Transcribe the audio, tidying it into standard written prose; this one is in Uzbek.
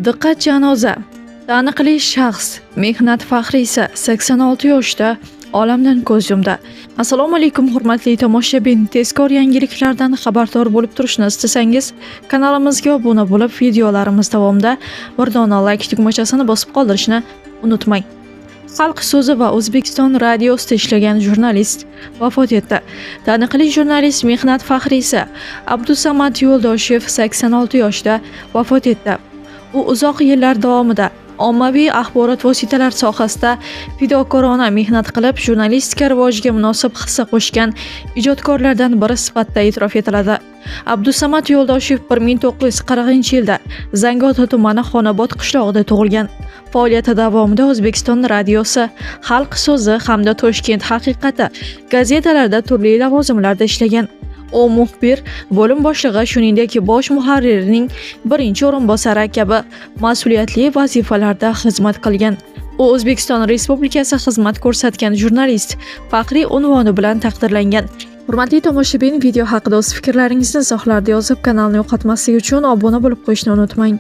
Diqqat janoza. Taniqli shaxs, mehnat faxriysi 86 yoshda olamdan ko'z yumdi. Assalomu alaykum hurmatli tomoshabin. Tezkor yangiliklardan xabardor bo'lib turishni istasangiz, kanalimizga obuna bo'lib, videolarimiz davomida bir dona like tugmachasini bosib qoldirishni unutmang. Xalq so'zi va O'zbekiston radiosida ishlagan jurnalist vafot etdi. Taniqli jurnalist, mehnat faxriysi Abdusamad Yo'ldoshev 86 yoshda vafot etdi. U uzoq yillar davomida ommaviy axborot vositalari sohasida fidokorona mehnat qilib, jurnalistika rivojiga munosib hissa qo'shgan ijodkorlardan biri sifatida e'tirof etiladi. Abdusamad Yo'ldoshev 1940-yilda Zangiota tumani Xonobod qishlog'ida tug'ilgan. Faoliyati davomida O'zbekiston radiosi, Xalq so'zi hamda Toshkent haqiqati gazetalarida turli lavozimlarda ishlagan. U muxbir, bo'lim boshlig'i, shuningdek bosh muharrirning birinchi o'rinbosari kabi mas'uliyatli vazifalarda xizmat qilgan. U O'zbekiston Respublikasi xizmat ko'rsatgan jurnalist faxriy unvoni bilan taqdirlangan. Hurmatli tomoshabin, video haqida o'z fikrlaringizni izohlarda yozib, kanalni yo'qotmaslik uchun obuna bo'lib qo'yishni unutmang.